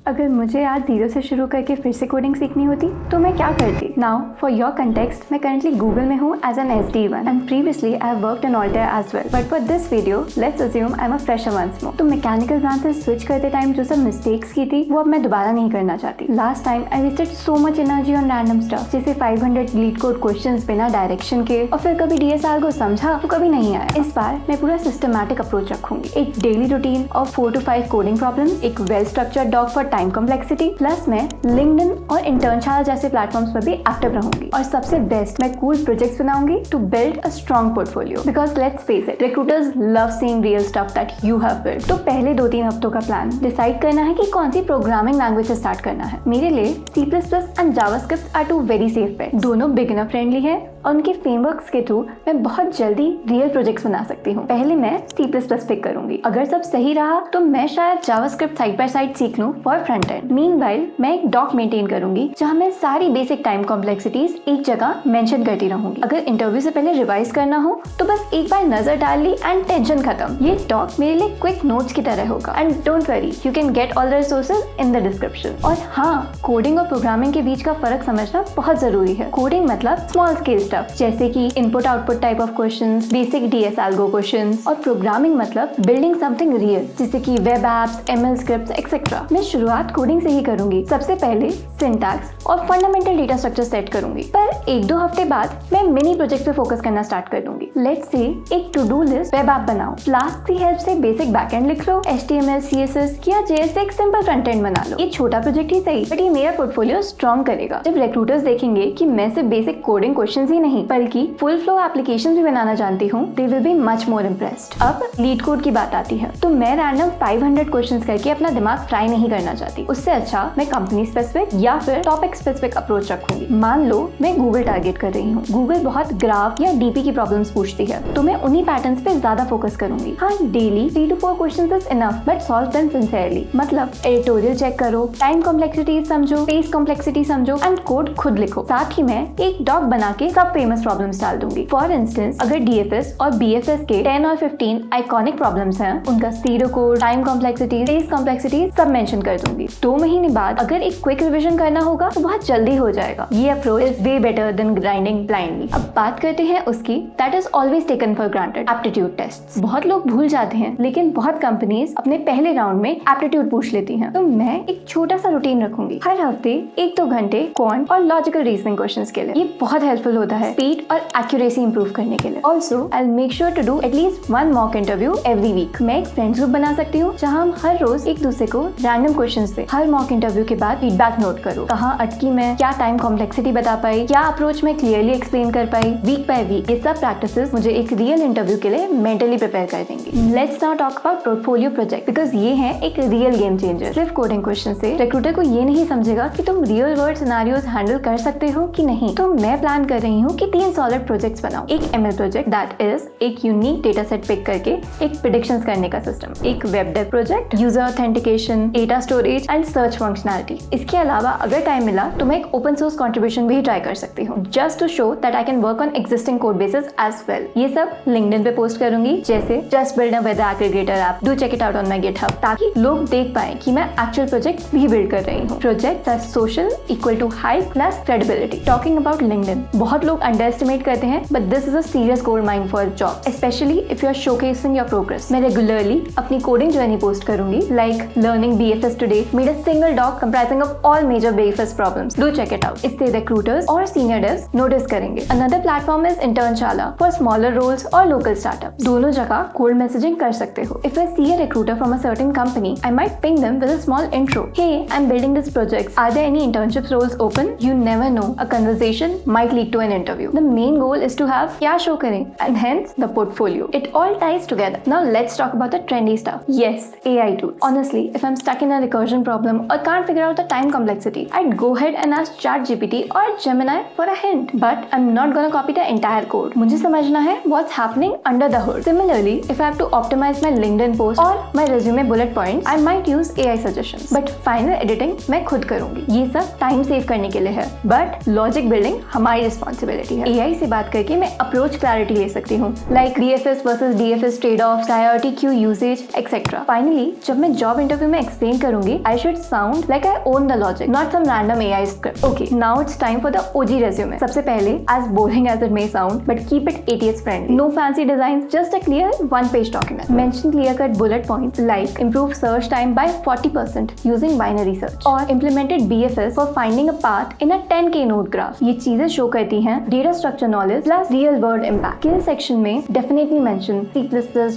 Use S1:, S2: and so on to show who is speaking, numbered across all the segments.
S1: अगर मुझे आज जीरो से शुरू करके फिर से कोडिंग सीखनी होती तो मैं क्या करती? नाउ फॉर योर कंटेक्स्ट, मैं करंटली गूगल में हूँ as an SD1 and previously I have worked in Altair as well, but for this video let's assume I am a fresher once more. तो मैकेनिकल ब्रांच से switch करते time जो सब mistakes की थी वो अब मैं दोबारा नहीं करना चाहती। Last time I wasted so much energy on random stuff, जैसे 500 लीड कोड क्वेश्चंस बिना डायरेक्शन के, और फिर कभी DSR को समझा तो कभी नहीं आया। इस बार मैं पूरा सिस्टमैटिक अप्रोच रखूंगी, एक daily routine of 4 to 5 coding problems, एक well structured doc for time complexity, plus मैं लिंक्डइन और इंटर्नशाला जैसे प्लेटफॉर्म्स पर भी एक्टिव रहूंगी। और सबसे बेस्ट, मैं कूल प्रोजेक्ट्स बनाऊंगी to build a strong portfolio, because let's face it, recruiters love seeing real stuff that you have built. तो पहले 2-3 हफ्तों का प्लान डिसाइड करना है कि कौन सी प्रोग्रामिंग लैंग्वेज से स्टार्ट करना है। मेरे लिए C++ and JavaScript are two very safe bet. दोनों बिगिनर फ्रेंडली है और उनके फ्रेमवर्क्स के थ्रू मैं बहुत जल्दी रियल प्रोजेक्ट्स बना सकती हूँ। पहले मैं C++ पिक करूंगी, अगर सब सही रहा तो मैं शायद जावास्क्रिप्ट साइड बाय साइड सीख लूं फॉर फ्रंट एंड। मीनवाइल मैं एक डॉक मेंटेन करूंगी जहां मैं सारी बेसिक टाइम कॉम्प्लेक्सिटीज एक जगह मेंशन करती रहूंगी। अगर इंटरव्यू से पहले रिवाइज करना हो तो बस एक बार नजर डाल ली एंड टेंशन खत्म। ये डॉक मेरे लिए क्विक नोट्स की तरह होगा and don't worry, you can get all the resources in the description. और हाँ, कोडिंग और प्रोग्रामिंग के बीच का फर्क समझना बहुत जरूरी है। कोडिंग मतलब स्मॉल स्केल स्टफ जैसे कि input output type of questions, basic DS algo questions, और प्रोग्रामिंग मतलब बिल्डिंग समथिंग रियल जैसे कि web apps, ML scripts etcetera. मैं शुरुआत कोडिंग से ही करूंगी। सबसे पहले सिंटैक्स और फंडामेंटल डेटा स्ट्रक्चर सेट करूंगी, पर 1-2 हफ्ते बाद मैं मिनी प्रोजेक्ट पे फोकस करना स्टार्ट कर दूंगी। लेट्स से एक to do list web app बनाओ, फ्लास्क की हेल्प से बेसिक बैकएंड लिख लो, HTML CSS या JS से एक सिंपल फ्रंट एंड बना लो। ये छोटा प्रोजेक्ट ही सही, बट ये मेरा पोर्टफोलियो स्ट्रॉन्ग करेगा। जब रिक्रूटर्स देखेंगे कि मैं सिर्फ बेसिक कोडिंग क्वेश्चंस ही नहीं बल्कि फुल फ्लो एप्लीकेशंस भी बनाना जानती हूँ, they will be much more impressed. अब लीड कोड की बात आती है, तो मैं रैंडम 500 क्वेश्चंस करके अपना दिमाग फ्राई नहीं करना चाहती। उससे अच्छा मैं कंपनी स्पेसिफिक या फिर टॉपिक स्पेसिफिक अप्रोच रखूंगी। मान लो मैं गूगल टारगेट कर रही हूँ, गूगल बहुत ग्राफ या DP की प्रॉब्लम्स पूछती है, तो मैं उन्हीं पैटर्न्स पे ज्यादा फोकस करूंगी। हाँ, daily 3 to 4 questions is enough, but solve them sincerely. मतलब एडिटोरियल चेक करो, टाइम कॉम्प्लेक्सिटीज समझो, स्पेस कॉम्प्लेक्सिटी समझो एंड कोड खुद लिखो। साथ ही मैं एक डॉक बना के सब फेमस प्रॉब्लम्स डाल दूंगी। फॉर इंस्टेंस, अगर DFS और BFS के 10 और 15 आइकॉनिक प्रॉब्लम्स हैं, उनका सीरो code, time complexity, space complexity सब मेंशन कर दूंगी। 2 महीने बाद अगर एक क्विक रिवीजन करना होगा तो बहुत जल्दी हो जाएगा। ये approach is way better than grinding blindly. अब बात करते हैं उसकी that is always taken for granted, aptitude test. बहुत लोग भूल जाते हैं, लेकिन बहुत कंपनीज अपने पहले राउंड में एप्टीट्यूड पूछ लेती हैं। तो मैं एक छोटा सा रूटीन रखूंगी, हर हफ्ते 1-2 घंटे क्वांट और लॉजिकल रीजनिंग क्वेश्चंस के लिए। ये बहुत हेल्पफुल होता है स्पीड और एक्यूरेसी इंप्रूव करने के लिए। Also I will make sure to do at least 1 mock interview every week. मैं एक फ्रेंड्स ग्रुप बना सकती हूँ जहाँ हम हर रोज एक दूसरे को रैंडम क्वेश्चंस दे। हर मॉक इंटरव्यू के बाद फीडबैक नोट करो, कहाँ अटकी मैं, क्या टाइम कॉम्प्लेक्सिटी बता पाई, क्या अप्रोच में क्लियरली एक्सप्लेन कर पाई। वीक बाय वीक ये सब प्रैक्टिसेस मुझे एक रियल इंटरव्यू के लिए मेंटली प्रिपेयर कर देंगे। Let's now talk about portfolio project, because ये है एक रियल गेम चेंजर। सिर्फ कोडिंग क्वेश्चन से रिक्रूटर को ये नहीं समझेगा कि तुम रियल वर्ल्ड सिनेरियोज हैंडल कर सकते हो कि नहीं। तो मैं प्लान कर रही हूँ कि 3 सॉलिड प्रोजेक्ट्स बनाओ। एक ML प्रोजेक्ट दैट इज एक यूनिक डेटा सेट पिक करके एक प्रेडिक्शंस करने का सिस्टम, एक web dev project, user authentication, data storage and search functionality. इसके अलावा अगर टाइम मिला तो मैं एक ओपन सोर्स कंट्रीब्यूशन भी ट्राई कर सकती हूँ, just to show that I can work on existing code bases as well. ये सब लिंक्डइन पे पोस्ट करूंगी, जैसे just build a weather aggregator app, do check it out on my GitHub, ताकि लोग देख पाए कि मैं एक्चुअल प्रोजेक्ट भी बिल्ड कर रही हूँ। Project are social equal to hype plus credibility. Talking about LinkedIn, बहुत लोग अंडर एस्टिमेट करते हैं, but this is a serious gold mine for jobs, specially if you are showcasing your progress. मैं regularly अपनी coding journey post करूंगी, like learning BFS today, made a single doc comprising of all major BFS problems, do check it out. इससे recruiters और senior devs notice करेंगे। Another platform is Internshala for smaller roles और local startups. दोनों जगह cold messaging कर सकते हो। If I see a recruiter from a certain company, I might ping them with a small intro, hey I am building this project, are there any internship roles open? You never know, a conversation might lead to an interview. The main goal is to have क्या show करें and hence the portfolio. It all ties together. Now let's talk about the trendy stuff. Yes, AI tools. Honestly, if I'm stuck in a recursion problem or can't figure out the time complexity, I'd go ahead and ask ChatGPT or Gemini for a hint. But I'm not gonna copy the entire code. मुझे समझना है what's happening under the hood. Similarly, if I have to optimize my LinkedIn post or my resume bullet points, I might use AI suggestions. But final editing मैं खुद करूंगी। ये सब time save करने के लिए है, but logic building हमारी रिस्पॉन्सिबिलिटी है। AI से बात करके मैं अप्रोच क्लैरिटी ले सकती हूँ, like DFS versus DFS trade-offs, priority queue usage, etc. Finally, जब मैं जॉब इंटरव्यू में एक्सप्लेन करूंगी I should sound like I own the logic, not some random AI script. Okay, now it's time for the OG resume. सबसे पहले, as boring as it may sound, but keep it ATS friendly. No fancy designs, just a clear one-page document. Mention clear-cut bullet points like improve search time by 40% using binary search, or implemented BFS for finding a path in a 10K node graph. ये चीजें show करती हैं data structure knowledge plus real world impact. Skill section में definitely mention C++,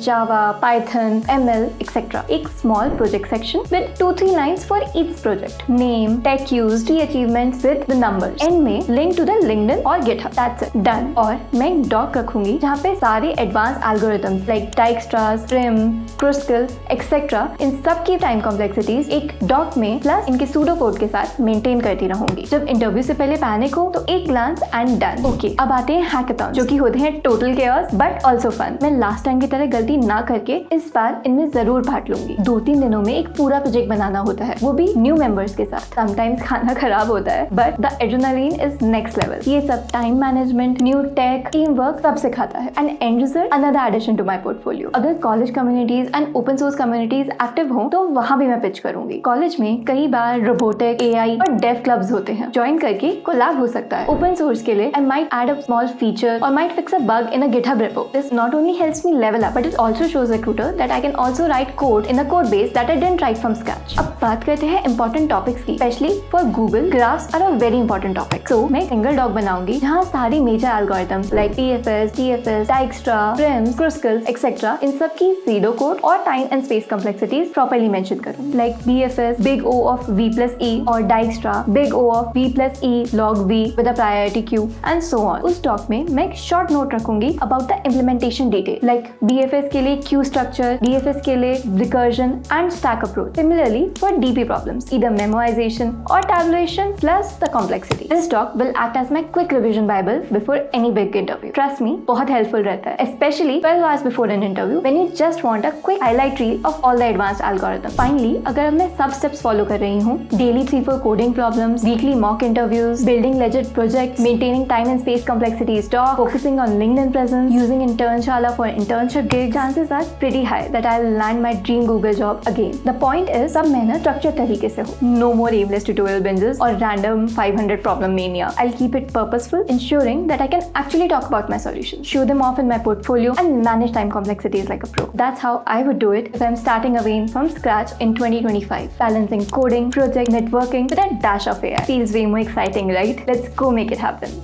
S1: Java, Python, ML, etc. एक small project section with 2-3 lines for each project. Name, tech used, key achievements with the numbers. End में link to the LinkedIn और GitHub. That's it. Done. और मैं एक doc रखूंगी जहाँ पे सारे advanced algorithms like Dijkstra's, Prim, Kruskal, etc. इन सब की time complexities एक doc में plus इनके pseudo code के साथ maintain करती रहूंगी. जब इंटरव्यू से पहले पैनिक हो तो एक glance and done. Okay, अब आते हैं hackathon जो कि होते हैं total chaos but also fun. मैं last time की तरह गलती ना करके इस बार इनमें जरूर भाग लूंगी. 2-3 दिनों में एक पूरा प्रोजेक्ट बनाना होता है, वो भी न्यू मेंबर्स के साथ. समटाइम्स खाना खराब होता है but the adrenaline is next level. ये सब time management, new tech, team work सब सिखाता है. And end result another addition to my portfolio. अगर college communities and open source communities active हो तो वहाँ भी मैं पिच करूंगी. कॉलेज में कई बार रोबोटिक, AI और डेव क्लब्स होते हैं. ज्वाइन करके कोलैब हो सकता है. ओपन सोर्स के लिए I might add a small feature और might fix a bug in a GitHub repo. This not only helps me level up, but it also shows recruiter that I can also write code in a code base that I didn't write from scratch. अब बात करते हैं important topics की. Especially for Google, graphs are a very important topic. So मैं single doc बनाऊंगी जहाँ सारी major algorithms like PFS, TFS, Dijkstra, Prim, Kruskal, etc. इन सब की pseudo code और time and space complexities properly mention करूँ. Like BFS, big O of V plus E और Dijkstra, big O of V plus E log V with a priority queue and so on. उस doc में मैं एक short note रखूंगी about the implementation detail like BFS के लिए queue structure, DFS के लिए recursion and stack approach. Similarly for DP problems, either memoization or tabulation plus the complexity. This doc will act as my quick revision bible before any big interview. Trust me, बहुत helpful रहता है, especially 12 hours before an interview when you just want a quick highlight reel of all the advanced algorithms. Finally, अगर मैं सब steps follow कर रही हूँ, daily 3-4 coding problems, weekly mock interviews, building legit projects, maintaining time and space complexities doc, focusing on LinkedIn presence, using Internshala for internship gigs, chances are pretty high that I'll land my dream Google job again. The point is सब मेहनत structured तरीके से हो. No more aimless tutorial binges or random 500 problem mania. I'll keep it purposeful, ensuring that I can actually talk about my solutions, show them off in my portfolio, and manage time complexities like a pro. That's how I would do it if I'm starting again from scratch in 2025, balancing coding, project, networking with a dash of AI. Feels way more exciting, right? Let's go make it happen.